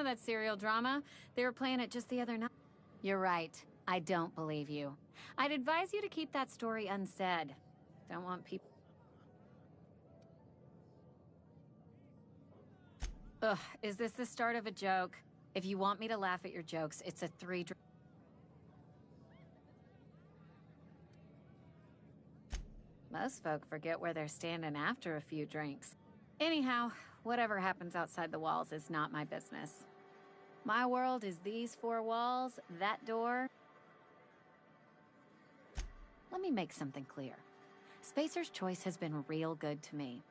know that serial drama. They were playing it just the other night. You're right. I don't believe you. I'd advise you to keep that story unsaid. Don't want people... Ugh, is this the start of a joke? If you want me to laugh at your jokes, it's a 3... Most folk forget where they're standing after a few drinks. Anyhow, whatever happens outside the walls is not my business. My world is these 4 walls, that door. Let me make something clear. Spacer's Choice has been real good to me.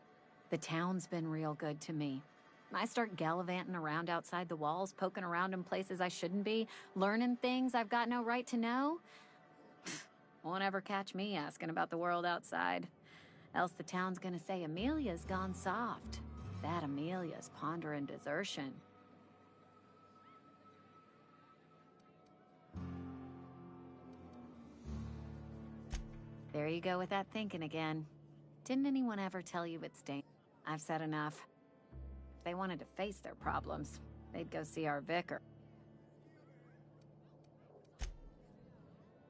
The town's been real good to me. I start gallivanting around outside the walls, poking around in places I shouldn't be, learning things I've got no right to know. Won't ever catch me asking about the world outside. Else the town's gonna say Amelia's gone soft. That Amelia's pondering desertion. There you go with that thinking again. Didn't anyone ever tell you it's dangerous? I've said enough. If they wanted to face their problems, they'd go see our vicar.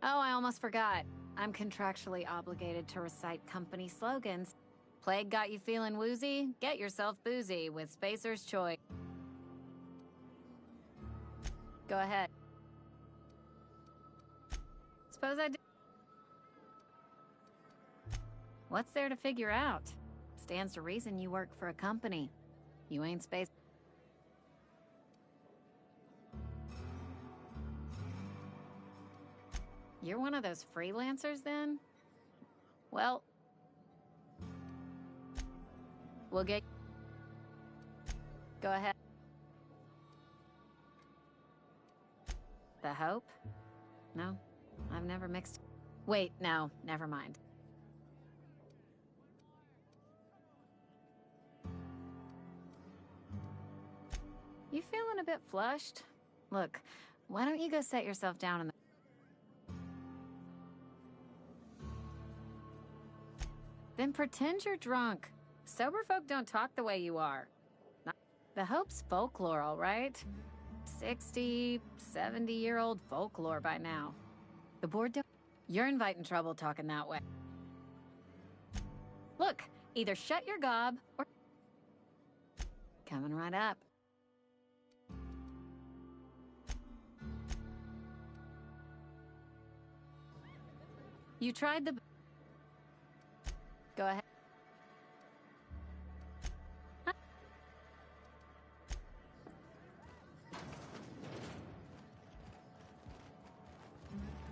Oh, I almost forgot. I'm contractually obligated to recite company slogans. Plague got you feeling woozy? Get yourself boozy with Spacer's Choice. Go ahead. Suppose I do. What's there to figure out? Stands to reason you work for a company. You ain't Space. You're one of those freelancers, then? Well, we'll get... Go ahead. The Hope? No, I've never mixed... Wait, no, never mind. You feeling a bit flushed? Look, why don't you go set yourself down in the... Then pretend you're drunk. Sober folk don't talk the way you are. The Hope's folklore, all right? 60, 70-year-old folklore by now. The board don't... You're inviting trouble talking that way. Look, either shut your gob or... Coming right up. You tried the... Go ahead. Huh?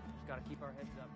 Just gotta keep our heads up.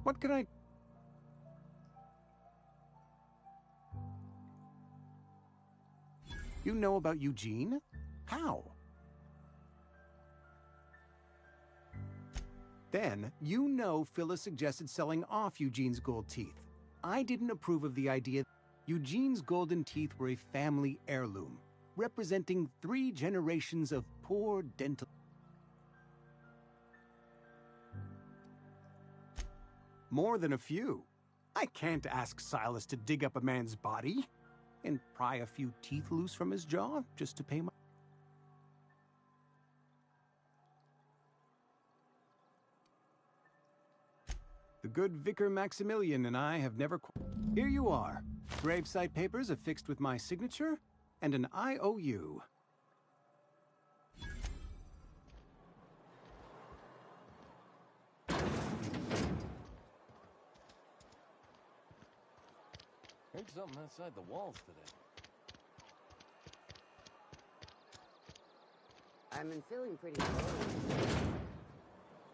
What can I... You know about Eugene? How? Then, you know Phyllis suggested selling off Eugene's gold teeth. I didn't approve of the idea. Eugene's golden teeth were a family heirloom, representing 3 generations of poor dental... More than a few. I can't ask Silas to dig up a man's body and pry a few teeth loose from his jaw just to pay my... The good Vicar Maximilian and I have never... Here you are. Gravesite papers affixed with my signature and an IOU. Heard something outside the walls today. I've been feeling pretty low.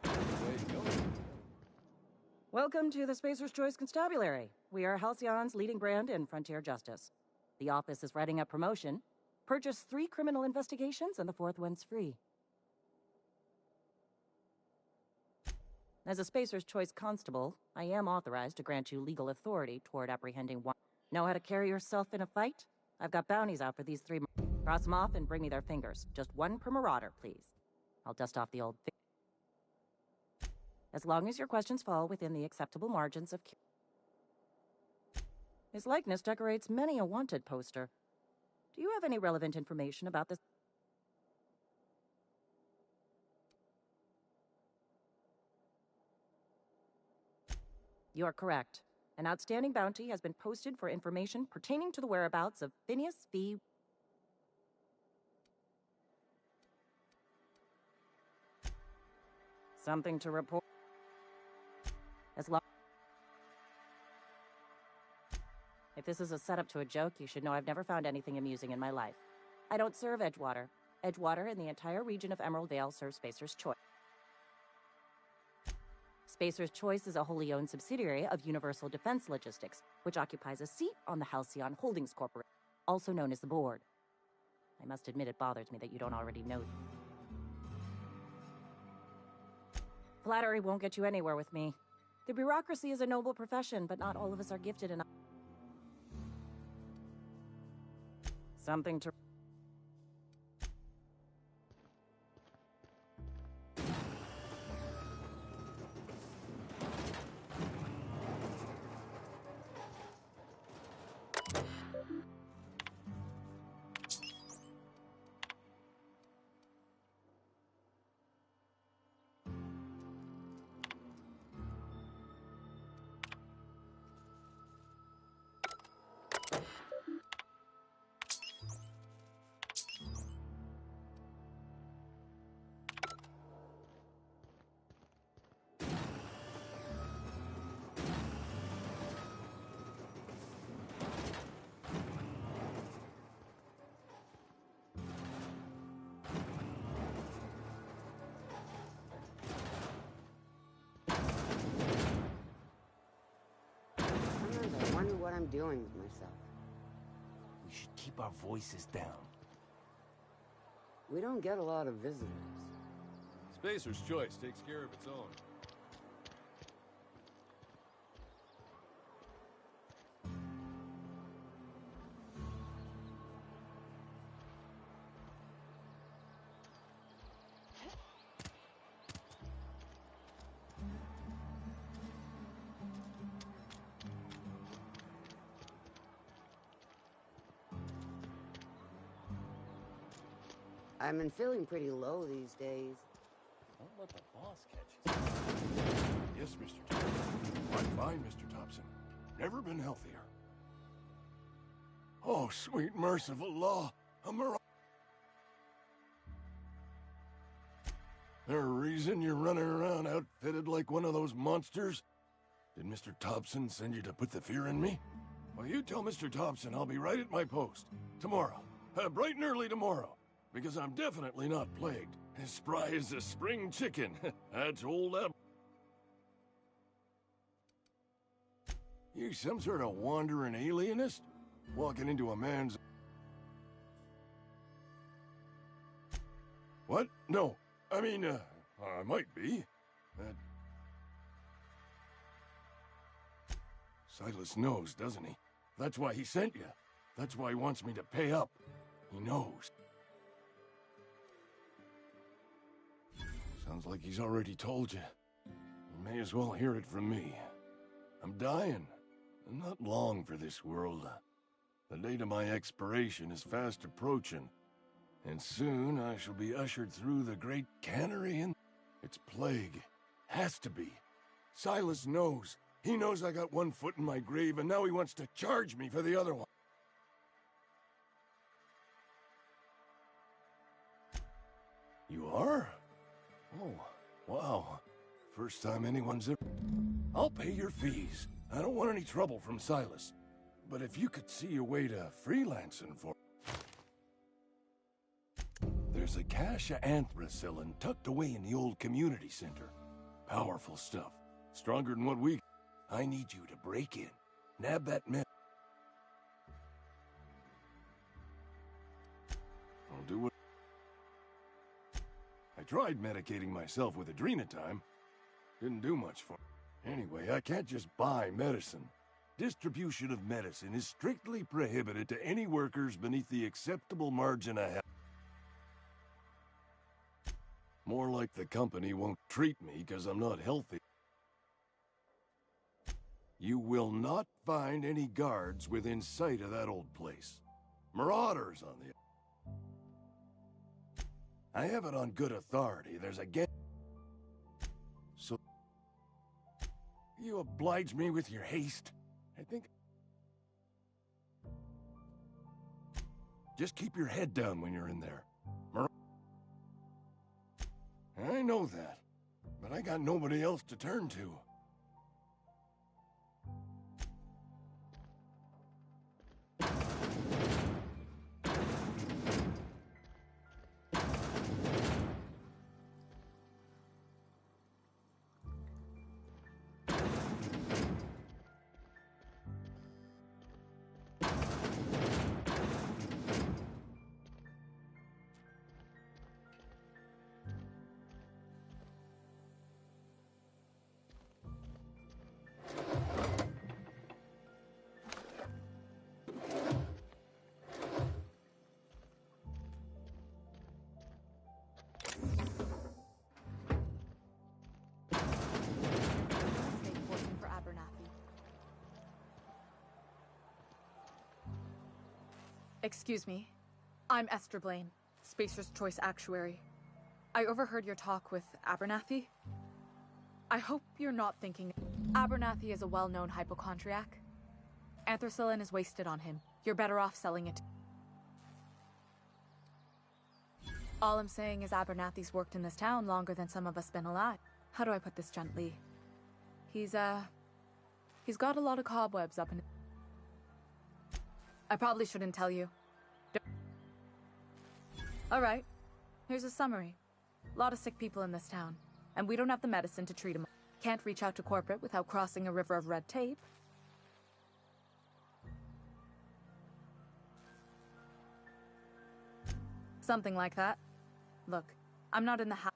Way to go. Welcome to the Spacer's Choice Constabulary. We are Halcyon's leading brand in frontier justice. The office is writing up promotion. Purchase 3 criminal investigations and the 4th one's free. As a Spacer's Choice constable, I am authorized to grant you legal authority toward apprehending one. Know how to carry yourself in a fight? I've got bounties out for these 3. Cross them off and bring me their fingers. Just 1 per marauder, please. I'll dust off the old... As long as your questions fall within the acceptable margins of... His likeness decorates many a wanted poster. Do you have any relevant information about this? You are correct. An outstanding bounty has been posted for information pertaining to the whereabouts of Phineas V. Something to report? As long... If this is a setup to a joke, you should know I've never found anything amusing in my life. I don't serve Edgewater. Edgewater and the entire region of Emerald Vale serve Spacer's Choice. Spacer's Choice is a wholly owned subsidiary of Universal Defense Logistics, which occupies a seat on the Halcyon Holdings Corporation, also known as the Board. I must admit it bothers me that you don't already know. Flattery won't get you anywhere with me. The bureaucracy is a noble profession, but not all of us are gifted enough. Something to... Sometimes I wonder what I'm doing with myself. We should keep our voices down. We don't get a lot of visitors. Spacer's Choice takes care of its own. I've been feeling pretty low these days. Don't let the boss catch you. Yes, Mr. Thompson. I'm fine, Mr. Thompson. Never been healthier. Oh, sweet merciful law. A marauder. There a reason you're running around outfitted like one of those monsters? Did Mr. Thompson send you to put the fear in me? Well, you tell Mr. Thompson I'll be right at my post. Tomorrow. Bright and early tomorrow. Because I'm definitely not plagued. As spry as a spring chicken. That's old up. You some sort of wandering alienist? Walking into a man's... What? No. I mean, I might be. Silas knows, doesn't he? That's why he sent you. That's why he wants me to pay up. He knows. Sounds like he's already told you. You may as well hear it from me. I'm dying. I'm not long for this world. The date of my expiration is fast approaching. And soon I shall be ushered through the great cannery and... It's plague. Has to be. Silas knows. He knows I got one foot in my grave, and now he wants to charge me for the other one. You are? Oh, wow. First time anyone's ever... I'll pay your fees. I don't want any trouble from Silas. But if you could see a way to freelancing for... There's a cache of anthracillin tucked away in the old community center. Powerful stuff. Stronger than what we... I need you to break in. Nab that med... I'll do what... I tried medicating myself with adrenatime. Didn't do much for me. Anyway, I can't just buy medicine. Distribution of medicine is strictly prohibited to any workers beneath the acceptable margin of health. More like the company won't treat me because I'm not healthy. You will not find any guards within sight of that old place. Marauders on the... I have it on good authority. There's a gang... So... You oblige me with your haste. I think... Just keep your head down when you're in there. I know that, but I got nobody else to turn to. Excuse me. I'm Esther Blaine, Spacer's Choice Actuary. I overheard your talk with Abernathy. I hope you're not thinking... Abernathy is a well-known hypochondriac. Anthracillin is wasted on him. You're better off selling it. All I'm saying is Abernathy's worked in this town longer than some of us been alive. How do I put this gently? He's got a lot of cobwebs up in... I probably shouldn't tell you. Alright, here's a summary. A lot of sick people in this town, and we don't have the medicine to treat them. Can't reach out to corporate without crossing a river of red tape. Something like that. Look, I'm not in the house.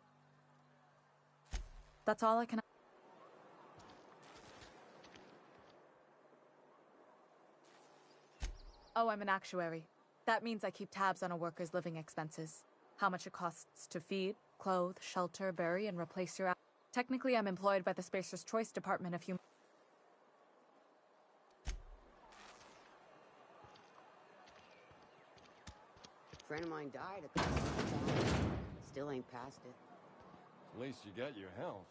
That's all I can... Oh, I'm an actuary. That means I keep tabs on a worker's living expenses. How much it costs to feed, clothe, shelter, bury, and replace your... Technically, I'm employed by the Spacer's Choice Department of Human... A friend of mine died a couple weeks back. Still ain't past it. At least you got your health.